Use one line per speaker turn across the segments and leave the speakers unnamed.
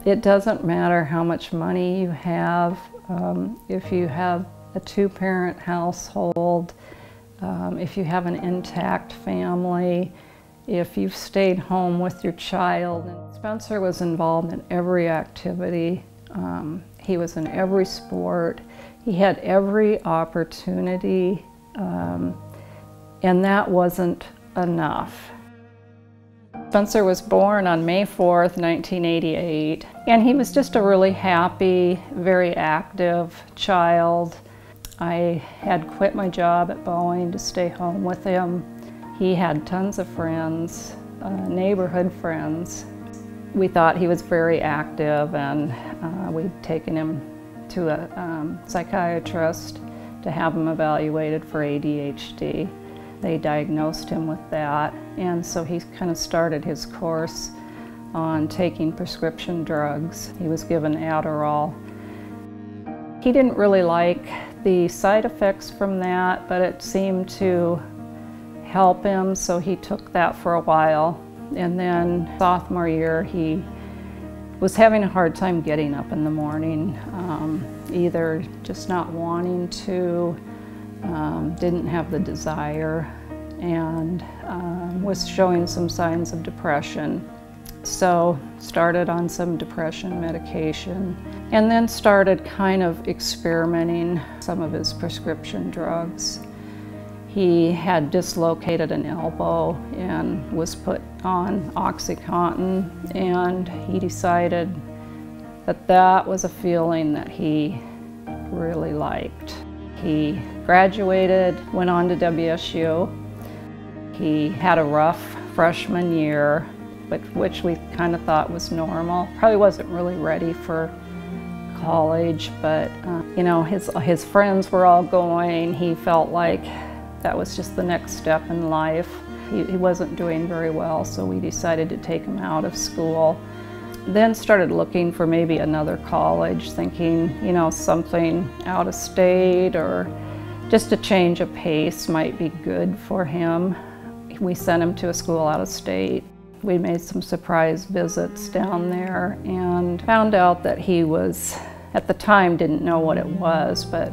It doesn't matter how much money you have. If you have a two-parent household, if you have an intact family, if you've stayed home with your child. Spencer was involved in every activity. He was in every sport. He had every opportunity, and that wasn't enough. Spencer was born on May 4th, 1988, and he was just a really happy, very active child. I had quit my job at Boeing to stay home with him. He had tons of friends, neighborhood friends. We thought he was very active, and we'd taken him to a psychiatrist to have him evaluated for ADHD. They diagnosed him with that, and so he kind of started his course on taking prescription drugs. He was given Adderall. He didn't really like the side effects from that, but it seemed to help him, so he took that for a while. And then sophomore year, he was having a hard time getting up in the morning, either just not wanting to, didn't have the desire, and was showing some signs of depression. So started on some depression medication, and then started kind of experimenting some of his prescription drugs. He had dislocated an elbow and was put on OxyContin, and he decided that that was a feeling that he really liked. He graduated, went on to WSU. He had a rough freshman year, but which we kind of thought was normal. Probably wasn't really ready for college, but you know, his friends were all going. He felt like that was just the next step in life. He wasn't doing very well, so we decided to take him out of school. Then started looking for maybe another college, thinking, you know, something out of state or just a change of pace might be good for him. We sent him to a school out of state. We made some surprise visits down there and found out that he was, at the time didn't know what it was, but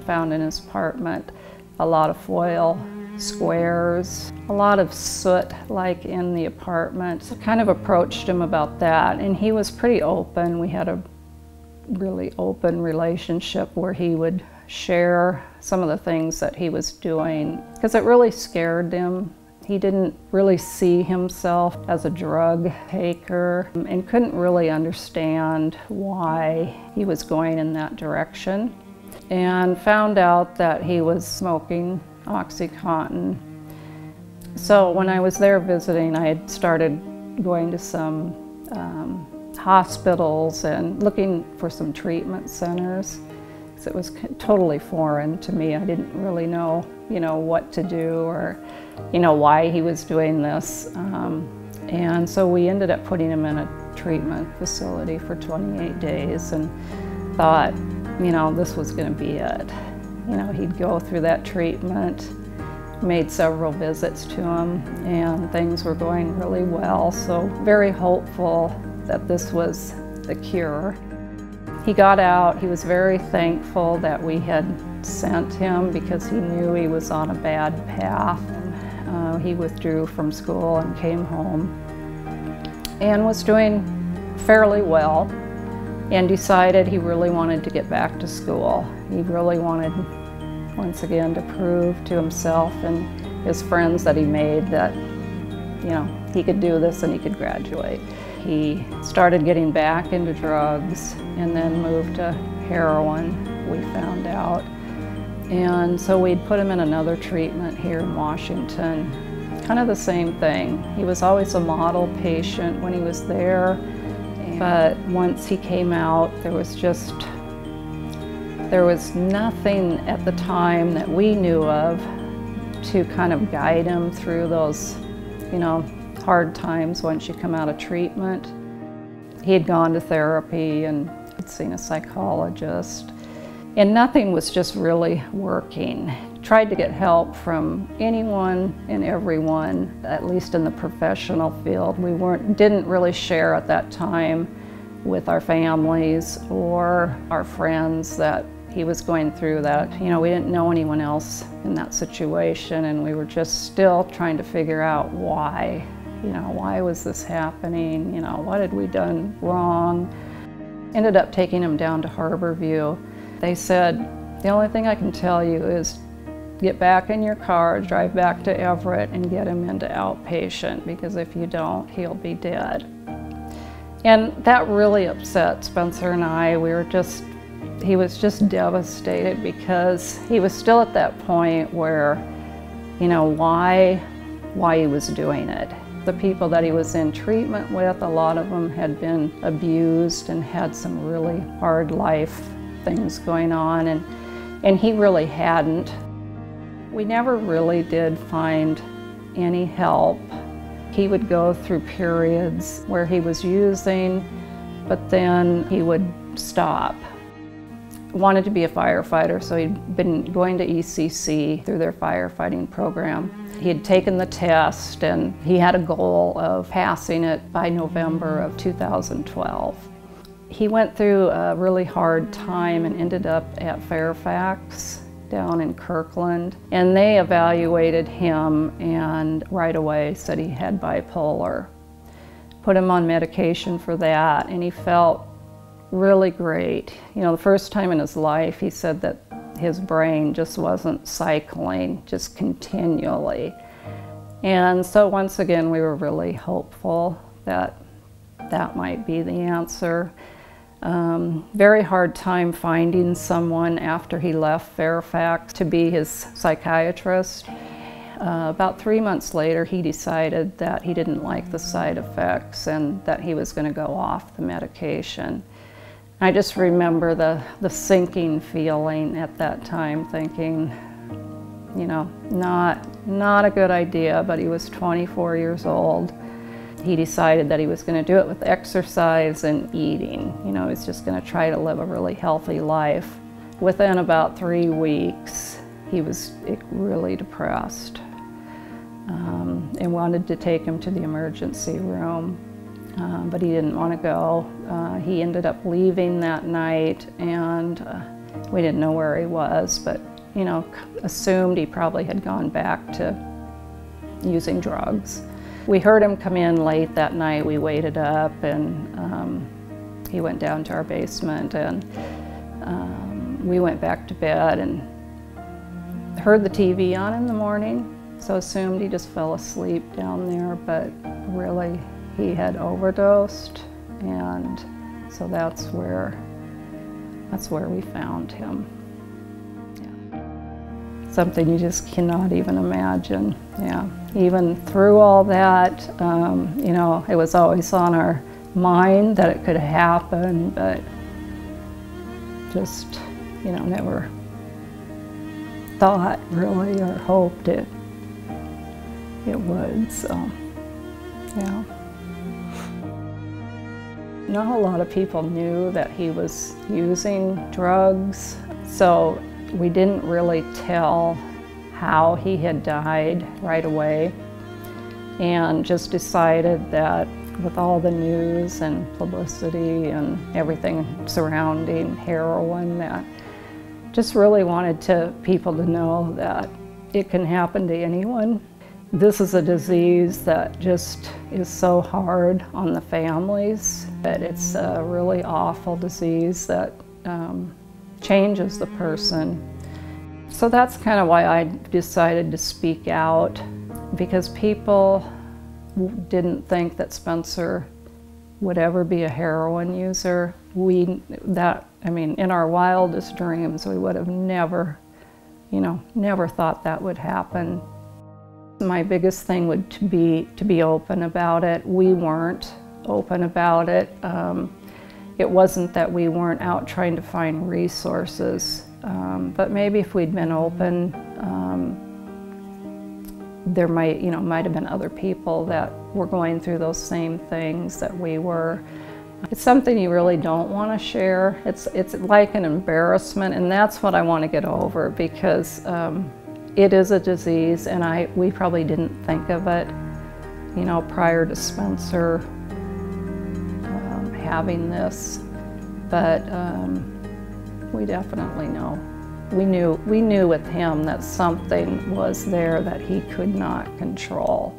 found in his apartment a lot of foil squares, a lot of soot like in the apartment. So kind of approached him about that, and he was pretty open. We had a really open relationship where he would share some of the things that he was doing, because it really scared him. He didn't really see himself as a drug taker and couldn't really understand why he was going in that direction, and found out that he was smoking OxyContin. So when I was there visiting, I had started going to some hospitals and looking for some treatment centers. So it was totally foreign to me. I didn't really know, you know, what to do or, you know, why he was doing this. And so we ended up putting him in a treatment facility for 28 days and thought, you know, this was going to be it. You know, he'd go through that treatment, made several visits to him, and things were going really well. So very hopeful that this was the cure. He got out. He was very thankful that we had sent him because he knew he was on a bad path. He withdrew from school and came home and was doing fairly well, and decided he really wanted to get back to school. He really wanted, once again, to prove to himself and his friends that he made that, you know, he could do this and he could graduate. He started getting back into drugs and then moved to heroin, we found out. And so we'd put him in another treatment here in Washington. Kind of the same thing. He was always a model patient when he was there, but once he came out, there was nothing at the time that we knew of to kind of guide him through those, you know, hard times once you come out of treatment. He had gone to therapy and had seen a psychologist, and nothing was just really working. Tried to get help from anyone and everyone, at least in the professional field. We didn't really share at that time with our families or our friends that he was going through that. You know, we didn't know anyone else in that situation, and we were just still trying to figure out why. You know, why was this happening? You know, what had we done wrong? Ended up taking him down to Harborview. They said, the only thing I can tell you is get back in your car, drive back to Everett, and get him into outpatient, because if you don't, he'll be dead. And that really upset Spencer and I. He was just devastated, because he was still at that point where, you know, why he was doing it. The people that he was in treatment with, a lot of them had been abused and had some really hard life things going on, and he really hadn't. We never really did find any help. He would go through periods where he was using, but then he would stop. Wanted to be a firefighter, so he'd been going to ECC through their firefighting program. He had taken the test, and he had a goal of passing it by November of 2012. He went through a really hard time and ended up at Fairfax down in Kirkland, and they evaluated him and right away said he had bipolar. Put him on medication for that, and he felt really great. You know, the first time in his life he said that his brain just wasn't cycling just continually. And so once again we were really hopeful that that might be the answer. Very hard time finding someone after he left Fairfax to be his psychiatrist. About 3 months later, he decided that he didn't like the side effects and that he was going to go off the medication. I just remember the sinking feeling at that time, thinking, you know, not a good idea, but he was 24 years old. He decided that he was going to do it with exercise and eating. You know, he was just going to try to live a really healthy life. Within about 3 weeks, he was really depressed and wanted to take him to the emergency room, but he didn't want to go. He ended up leaving that night, and we didn't know where he was, but, you know, assumed he probably had gone back to using drugs. We heard him come in late that night. We waited up, and he went down to our basement, and we went back to bed and heard the TV on in the morning, so assumed he just fell asleep down there, but really he had overdosed, and so that's where we found him. Yeah. Something you just cannot even imagine. Yeah. Even through all that, you know, it was always on our mind that it could happen, but just, you know, never thought really or hoped it would, so, yeah. Not a lot of people knew that he was using drugs, so we didn't really tell how he had died right away, and just decided that with all the news and publicity and everything surrounding heroin, that just really wanted people to know that it can happen to anyone. This is a disease that just is so hard on the families, that it's a really awful disease that changes the person. So that's kind of why I decided to speak out, because people didn't think that Spencer would ever be a heroin user. I mean, in our wildest dreams, we would have never, you know, never thought that would happen. My biggest thing would be to be open about it. We weren't open about it. It wasn't that we weren't out trying to find resources, but maybe if we'd been open, there might have been other people that were going through those same things that we were. It's something you really don't want to share. It's like an embarrassment, and that's what I want to get over, because it is a disease, and we probably didn't think of it, you know, prior to Spencer having this, but we definitely know. We knew with him that something was there that he could not control.